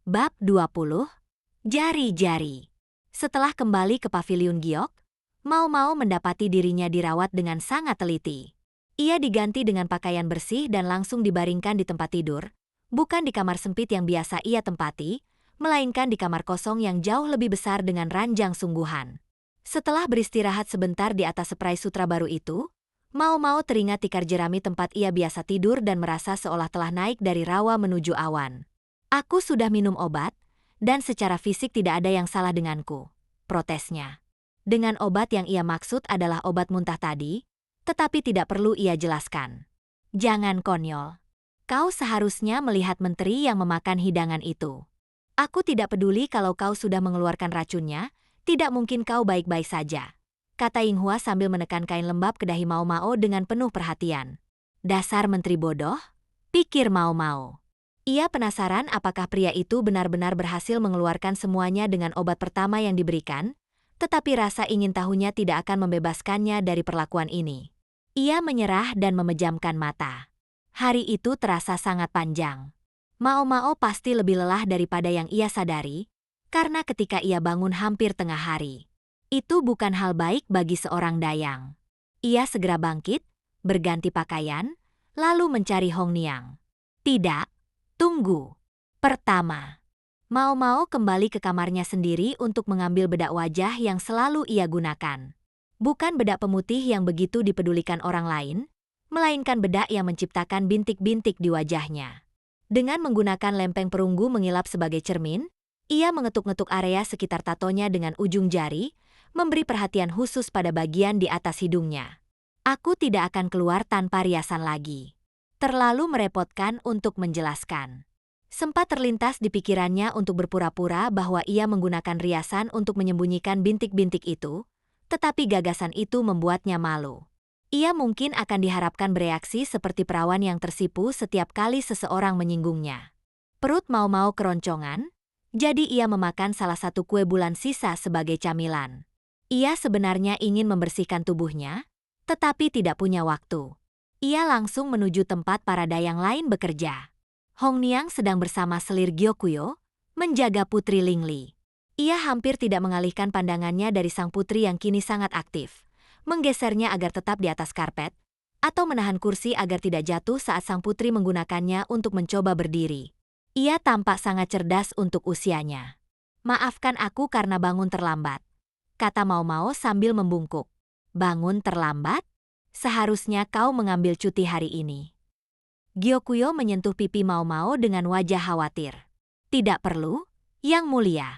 Bab 20. Jari-jari. Setelah kembali ke paviliun giok, Mao Mao mendapati dirinya dirawat dengan sangat teliti. Ia diganti dengan pakaian bersih dan langsung dibaringkan di tempat tidur, bukan di kamar sempit yang biasa ia tempati, melainkan di kamar kosong yang jauh lebih besar dengan ranjang sungguhan. Setelah beristirahat sebentar di atas spray sutra baru itu, Mao Mao teringat tikar jerami tempat ia biasa tidur dan merasa seolah telah naik dari rawa menuju awan. Aku sudah minum obat, dan secara fisik tidak ada yang salah denganku, protesnya. Dengan obat yang ia maksud adalah obat muntah tadi, tetapi tidak perlu ia jelaskan. Jangan konyol. Kau seharusnya melihat menteri yang memakan hidangan itu. Aku tidak peduli kalau kau sudah mengeluarkan racunnya, tidak mungkin kau baik-baik saja, kata Yinghua sambil menekan kain lembab ke dahi Mao Mao dengan penuh perhatian. Dasar menteri bodoh, pikir Mao Mao. Ia penasaran apakah pria itu benar-benar berhasil mengeluarkan semuanya dengan obat pertama yang diberikan, tetapi rasa ingin tahunya tidak akan membebaskannya dari perlakuan ini. Ia menyerah dan memejamkan mata. Hari itu terasa sangat panjang. Mao Mao pasti lebih lelah daripada yang ia sadari, karena ketika ia bangun hampir tengah hari. Itu bukan hal baik bagi seorang dayang. Ia segera bangkit, berganti pakaian, lalu mencari Hong Niang. Tidak. Tunggu. Pertama, Mao Mao kembali ke kamarnya sendiri untuk mengambil bedak wajah yang selalu ia gunakan. Bukan bedak pemutih yang begitu dipedulikan orang lain, melainkan bedak yang menciptakan bintik-bintik di wajahnya. Dengan menggunakan lempeng perunggu mengilap sebagai cermin, ia mengetuk-ngetuk area sekitar tatonya dengan ujung jari, memberi perhatian khusus pada bagian di atas hidungnya. Aku tidak akan keluar tanpa riasan lagi. Terlalu merepotkan untuk menjelaskan. Sempat terlintas di pikirannya untuk berpura-pura bahwa ia menggunakan riasan untuk menyembunyikan bintik-bintik itu, tetapi gagasan itu membuatnya malu. Ia mungkin akan diharapkan bereaksi seperti perawan yang tersipu setiap kali seseorang menyinggungnya. Perut Mao Mao keroncongan, jadi ia memakan salah satu kue bulan sisa sebagai camilan. Ia sebenarnya ingin membersihkan tubuhnya, tetapi tidak punya waktu. Ia langsung menuju tempat para dayang lain bekerja. Hong Niang sedang bersama selir Gyokuyo, menjaga Putri Lingli. Ia hampir tidak mengalihkan pandangannya dari sang putri yang kini sangat aktif, menggesernya agar tetap di atas karpet, atau menahan kursi agar tidak jatuh saat sang putri menggunakannya untuk mencoba berdiri. Ia tampak sangat cerdas untuk usianya. Maafkan aku karena bangun terlambat, kata Mao Mao sambil membungkuk. Bangun terlambat? Seharusnya kau mengambil cuti hari ini. Gyokuyo menyentuh pipi Mao Mao dengan wajah khawatir. Tidak perlu, Yang Mulia.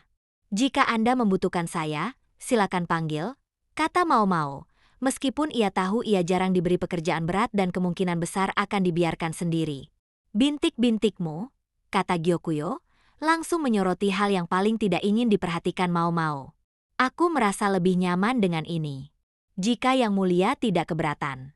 Jika Anda membutuhkan saya, silakan panggil, kata Mao Mao, meskipun ia tahu ia jarang diberi pekerjaan berat dan kemungkinan besar akan dibiarkan sendiri. Bintik-bintikmu, kata Gyokuyo, langsung menyoroti hal yang paling tidak ingin diperhatikan Mao Mao. Aku merasa lebih nyaman dengan ini. Jika Yang Mulia tidak keberatan.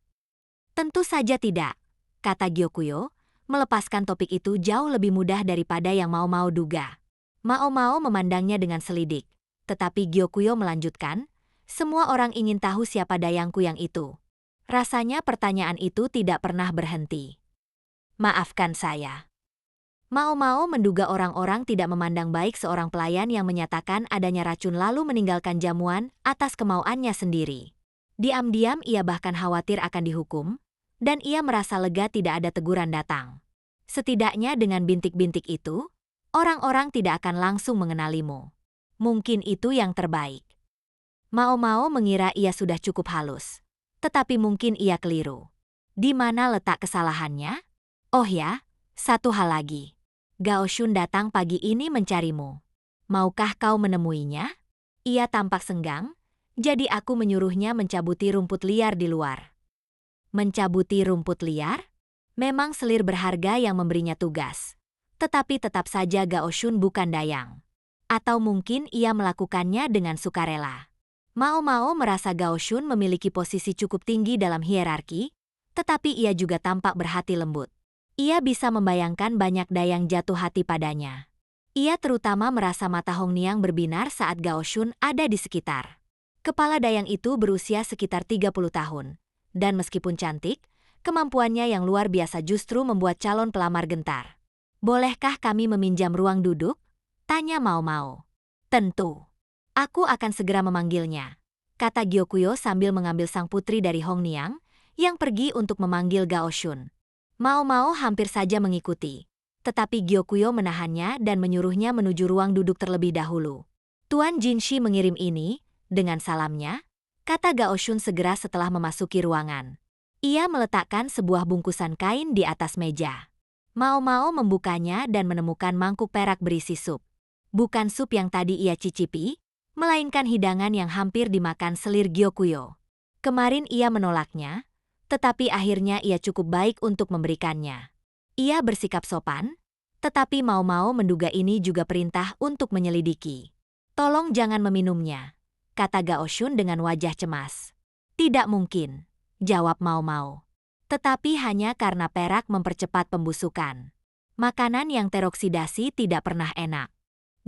Tentu saja tidak, kata Gyokuyo, melepaskan topik itu jauh lebih mudah daripada yang Mao Mao duga. Mao Mao memandangnya dengan selidik, tetapi Gyokuyo melanjutkan, semua orang ingin tahu siapa dayangku yang itu. Rasanya pertanyaan itu tidak pernah berhenti. Maafkan saya. Mao Mao menduga orang-orang tidak memandang baik seorang pelayan yang menyatakan adanya racun lalu meninggalkan jamuan atas kemauannya sendiri. Diam-diam ia bahkan khawatir akan dihukum, dan ia merasa lega tidak ada teguran datang. Setidaknya dengan bintik-bintik itu, orang-orang tidak akan langsung mengenalimu. Mungkin itu yang terbaik. Mao Mao mengira ia sudah cukup halus. Tetapi mungkin ia keliru. Di mana letak kesalahannya? Oh ya, satu hal lagi. Gao Shun datang pagi ini mencarimu. Maukah kau menemuinya? Ia tampak senggang. Jadi aku menyuruhnya mencabuti rumput liar di luar. Mencabuti rumput liar? Memang selir berharga yang memberinya tugas. Tetapi tetap saja Gao Shun bukan dayang. Atau mungkin ia melakukannya dengan sukarela. Mao Mao merasa Gao Shun memiliki posisi cukup tinggi dalam hierarki, tetapi ia juga tampak berhati lembut. Ia bisa membayangkan banyak dayang jatuh hati padanya. Ia terutama merasa mata Hong Niang berbinar saat Gao Shun ada di sekitar. Kepala dayang itu berusia sekitar 30 tahun, dan meskipun cantik, kemampuannya yang luar biasa justru membuat calon pelamar gentar. Bolehkah kami meminjam ruang duduk? Tanya Mao Mao. Tentu. Aku akan segera memanggilnya, kata Gyokuyo sambil mengambil sang putri dari Hongniang yang pergi untuk memanggil Gao Shun. Mao Mao hampir saja mengikuti, tetapi Gyokuyo menahannya dan menyuruhnya menuju ruang duduk terlebih dahulu. Tuan Jinshi mengirim ini, dengan salamnya, kata Gao Shun segera setelah memasuki ruangan. Ia meletakkan sebuah bungkusan kain di atas meja. Mao Mao membukanya dan menemukan mangkuk perak berisi sup. Bukan sup yang tadi ia cicipi, melainkan hidangan yang hampir dimakan selir Gyokuyo. Kemarin ia menolaknya, tetapi akhirnya ia cukup baik untuk memberikannya. Ia bersikap sopan, tetapi Mao Mao menduga ini juga perintah untuk menyelidiki. Tolong jangan meminumnya, kata Gao Shun dengan wajah cemas. Tidak mungkin, jawab Mao Mao. Tetapi hanya karena perak mempercepat pembusukan. Makanan yang teroksidasi tidak pernah enak.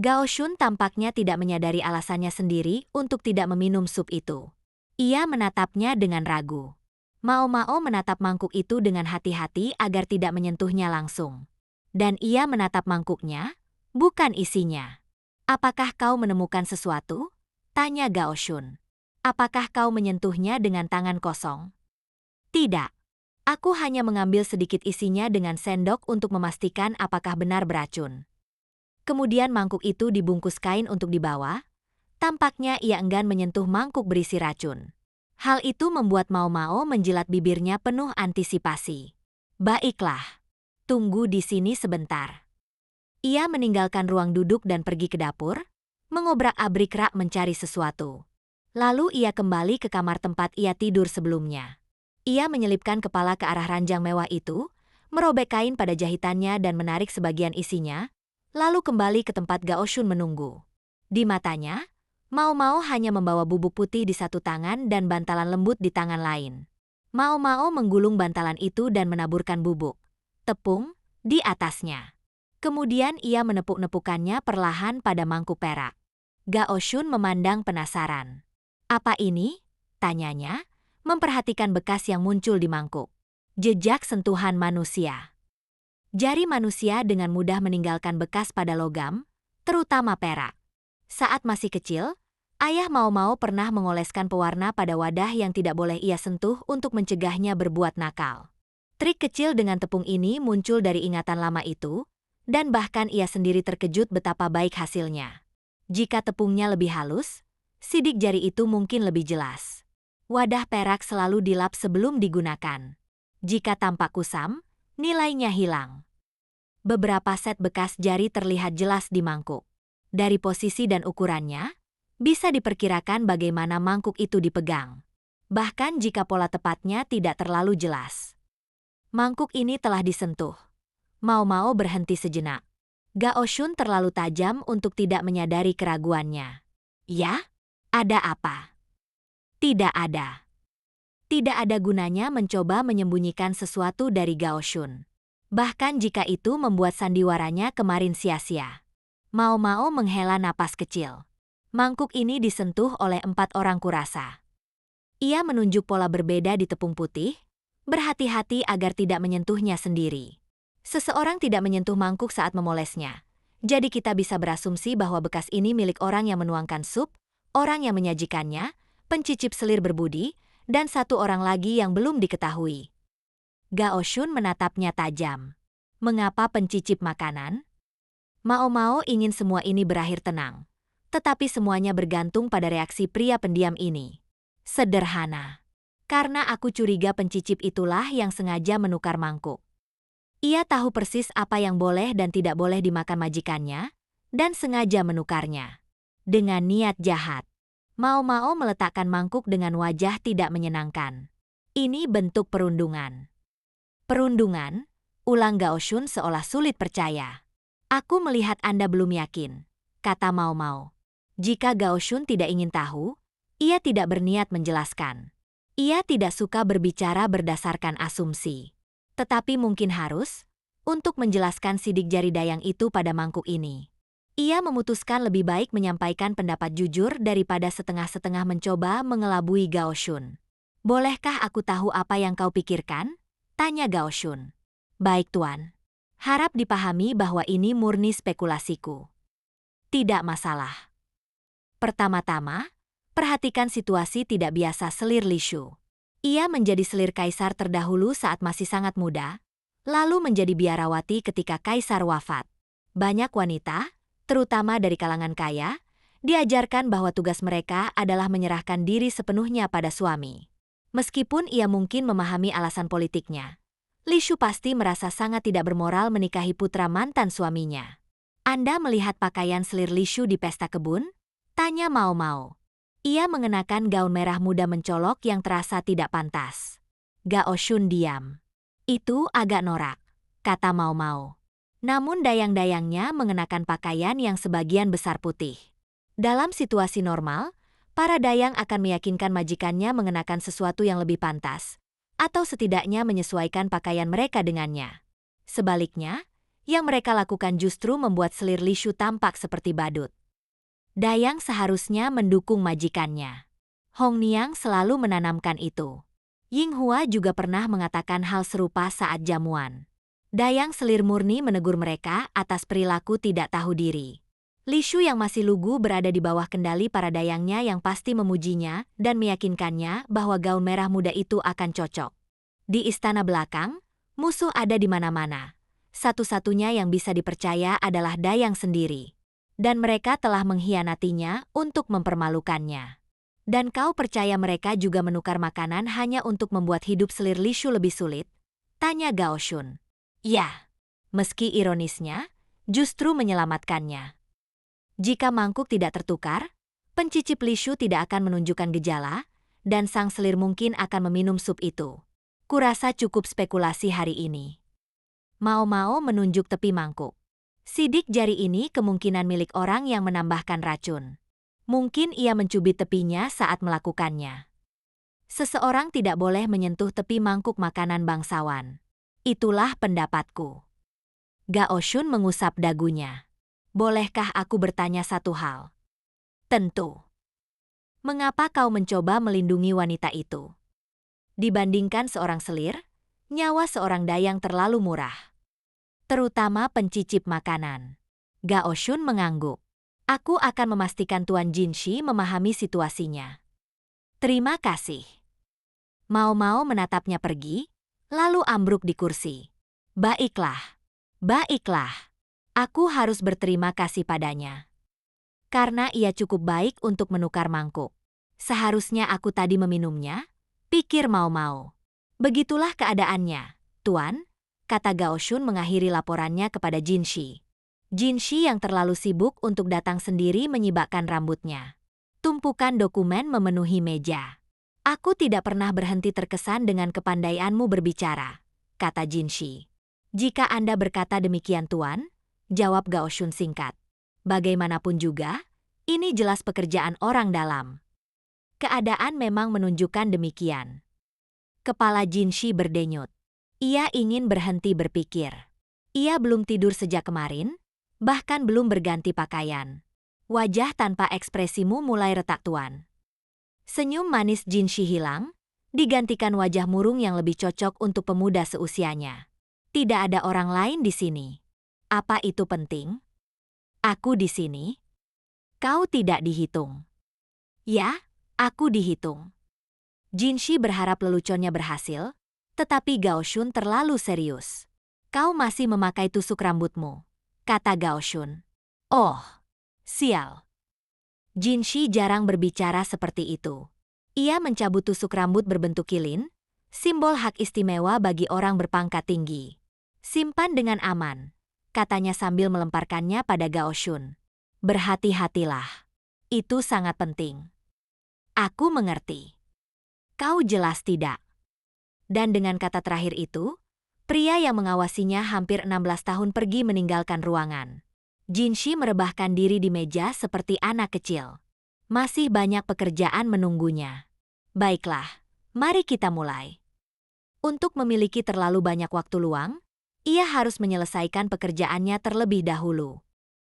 Gao Shun tampaknya tidak menyadari alasannya sendiri untuk tidak meminum sup itu. Ia menatapnya dengan ragu. Mao Mao menatap mangkuk itu dengan hati-hati agar tidak menyentuhnya langsung. Dan ia menatap mangkuknya, bukan isinya. Apakah kau menemukan sesuatu? Tanya Gao Shun. Apakah kau menyentuhnya dengan tangan kosong? Tidak. Aku hanya mengambil sedikit isinya dengan sendok untuk memastikan apakah benar beracun. Kemudian mangkuk itu dibungkus kain untuk dibawa. Tampaknya ia enggan menyentuh mangkuk berisi racun. Hal itu membuat Mao Mao menjilat bibirnya penuh antisipasi. Baiklah, tunggu di sini sebentar. Ia meninggalkan ruang duduk dan pergi ke dapur, mengobrak-abrik rak mencari sesuatu. Lalu ia kembali ke kamar tempat ia tidur sebelumnya. Ia menyelipkan kepala ke arah ranjang mewah itu, merobek kain pada jahitannya dan menarik sebagian isinya, lalu kembali ke tempat Gao Shun menunggu. Di matanya, Mao Mao hanya membawa bubuk putih di satu tangan dan bantalan lembut di tangan lain. Mao Mao menggulung bantalan itu dan menaburkan bubuk tepung di atasnya. Kemudian ia menepuk-nepukannya perlahan pada mangkuk perak. Gao Shun memandang penasaran. Apa ini? Tanyanya, memperhatikan bekas yang muncul di mangkuk. Jejak sentuhan manusia. Jari manusia dengan mudah meninggalkan bekas pada logam, terutama perak. Saat masih kecil, ayah Mao Mao pernah mengoleskan pewarna pada wadah yang tidak boleh ia sentuh untuk mencegahnya berbuat nakal. Trik kecil dengan tepung ini muncul dari ingatan lama itu, dan bahkan ia sendiri terkejut betapa baik hasilnya. Jika tepungnya lebih halus, sidik jari itu mungkin lebih jelas. Wadah perak selalu dilap sebelum digunakan. Jika tampak kusam, nilainya hilang. Beberapa set bekas jari terlihat jelas di mangkuk. Dari posisi dan ukurannya, bisa diperkirakan bagaimana mangkuk itu dipegang. Bahkan jika pola tepatnya tidak terlalu jelas. Mangkuk ini telah disentuh. Mao Mao berhenti sejenak. Gao Shun terlalu tajam untuk tidak menyadari keraguannya. Ya? Ada apa? Tidak ada. Tidak ada gunanya mencoba menyembunyikan sesuatu dari Gao Shun. Bahkan jika itu membuat sandiwaranya kemarin sia-sia. Mao Mao menghela napas kecil. Mangkuk ini disentuh oleh 4 orang kurasa. Ia menunjuk pola berbeda di tepung putih, berhati-hati agar tidak menyentuhnya sendiri. Seseorang tidak menyentuh mangkuk saat memolesnya. Jadi kita bisa berasumsi bahwa bekas ini milik orang yang menuangkan sup, orang yang menyajikannya, pencicip selir berbudi, dan 1 orang lagi yang belum diketahui. Gao Shun menatapnya tajam. Mengapa pencicip makanan? Mao Mao ingin semua ini berakhir tenang. Tetapi semuanya bergantung pada reaksi pria pendiam ini. Sederhana. Karena aku curiga pencicip itulah yang sengaja menukar mangkuk. Ia tahu persis apa yang boleh dan tidak boleh dimakan majikannya, dan sengaja menukarnya. Dengan niat jahat. Mao Mao meletakkan mangkuk dengan wajah tidak menyenangkan. Ini bentuk perundungan. Perundungan? Ulang Gao Shun seolah sulit percaya. Aku melihat Anda belum yakin, kata Mao Mao. Jika Gao Shun tidak ingin tahu, ia tidak berniat menjelaskan. Ia tidak suka berbicara berdasarkan asumsi. Tetapi mungkin harus, untuk menjelaskan sidik jari dayang itu pada mangkuk ini. Ia memutuskan lebih baik menyampaikan pendapat jujur daripada setengah-setengah mencoba mengelabui Gao Shun. Bolehkah aku tahu apa yang kau pikirkan? Tanya Gao Shun. Baik Tuan. Harap dipahami bahwa ini murni spekulasiku. Tidak masalah. Pertama-tama, perhatikan situasi tidak biasa selir Li Shu. Ia menjadi selir kaisar terdahulu saat masih sangat muda, lalu menjadi biarawati ketika kaisar wafat. Banyak wanita, terutama dari kalangan kaya, diajarkan bahwa tugas mereka adalah menyerahkan diri sepenuhnya pada suami. Meskipun ia mungkin memahami alasan politiknya, Li Shu pasti merasa sangat tidak bermoral menikahi putra mantan suaminya. Anda melihat pakaian selir Li Shu di pesta kebun? Tanya Mao Mao. Ia mengenakan gaun merah muda mencolok yang terasa tidak pantas. Gao Shun diam. Itu agak norak, kata Mao Mao. Namun dayang-dayangnya mengenakan pakaian yang sebagian besar putih. Dalam situasi normal, para dayang akan meyakinkan majikannya mengenakan sesuatu yang lebih pantas, atau setidaknya menyesuaikan pakaian mereka dengannya. Sebaliknya, yang mereka lakukan justru membuat selir Li Shu tampak seperti badut. Dayang seharusnya mendukung majikannya. Hong Niang selalu menanamkan itu. Ying Hua juga pernah mengatakan hal serupa saat jamuan. Dayang selir murni menegur mereka atas perilaku tidak tahu diri. Li Shu yang masih lugu berada di bawah kendali para dayangnya yang pasti memujinya dan meyakinkannya bahwa gaun merah muda itu akan cocok. Di istana belakang, musuh ada di mana-mana. Satu-satunya yang bisa dipercaya adalah dayang sendiri. Dan mereka telah mengkhianatinya untuk mempermalukannya. Dan kau percaya mereka juga menukar makanan hanya untuk membuat hidup selir Li Shu lebih sulit? Tanya Gao Shun. Ya, meski ironisnya, justru menyelamatkannya. Jika mangkuk tidak tertukar, pencicip Li Shu tidak akan menunjukkan gejala, dan sang selir mungkin akan meminum sup itu. Kurasa cukup spekulasi hari ini. Mao Mao menunjuk tepi mangkuk. Sidik jari ini kemungkinan milik orang yang menambahkan racun. Mungkin ia mencubit tepinya saat melakukannya. Seseorang tidak boleh menyentuh tepi mangkuk makanan bangsawan. Itulah pendapatku. Gao Shun mengusap dagunya. Bolehkah aku bertanya satu hal? Tentu. Mengapa kau mencoba melindungi wanita itu? Dibandingkan seorang selir, nyawa seorang dayang terlalu murah. Terutama pencicip makanan. Gao Shun mengangguk. Aku akan memastikan Tuan Jinshi memahami situasinya. Terima kasih. Mao Mao menatapnya pergi, lalu ambruk di kursi. Baiklah. Baiklah. Aku harus berterima kasih padanya. Karena ia cukup baik untuk menukar mangkuk. Seharusnya aku tadi meminumnya, pikir Mao Mao. Begitulah keadaannya, Tuan, kata Gao Shun mengakhiri laporannya kepada Jinshi. Jinshi yang terlalu sibuk untuk datang sendiri menyibakkan rambutnya. Tumpukan dokumen memenuhi meja. Aku tidak pernah berhenti terkesan dengan kepandaianmu berbicara, kata Jinshi. Jika Anda berkata demikian Tuan, jawab Gao Shun singkat. Bagaimanapun juga, ini jelas pekerjaan orang dalam. Keadaan memang menunjukkan demikian. Kepala Jinshi berdenyut. Ia ingin berhenti berpikir. Ia belum tidur sejak kemarin, bahkan belum berganti pakaian. Wajah tanpa ekspresimu mulai retak Tuan. Senyum manis Jinshi hilang, digantikan wajah murung yang lebih cocok untuk pemuda seusianya. Tidak ada orang lain di sini. Apa itu penting? Aku di sini. Kau tidak dihitung. Ya, aku dihitung. Jinshi berharap leluconnya berhasil, tetapi Gao Shun terlalu serius. Kau masih memakai tusuk rambutmu, kata Gao Shun. Oh, sial. Jinshi jarang berbicara seperti itu. Ia mencabut tusuk rambut berbentuk kilin, simbol hak istimewa bagi orang berpangkat tinggi. Simpan dengan aman, katanya sambil melemparkannya pada Gao Shun. Berhati-hatilah. Itu sangat penting. Aku mengerti. Kau jelas tidak. Dan dengan kata terakhir itu, pria yang mengawasinya hampir 16 tahun pergi meninggalkan ruangan. Jinshi merebahkan diri di meja seperti anak kecil. Masih banyak pekerjaan menunggunya. Baiklah, mari kita mulai. Untuk memiliki terlalu banyak waktu luang, ia harus menyelesaikan pekerjaannya terlebih dahulu.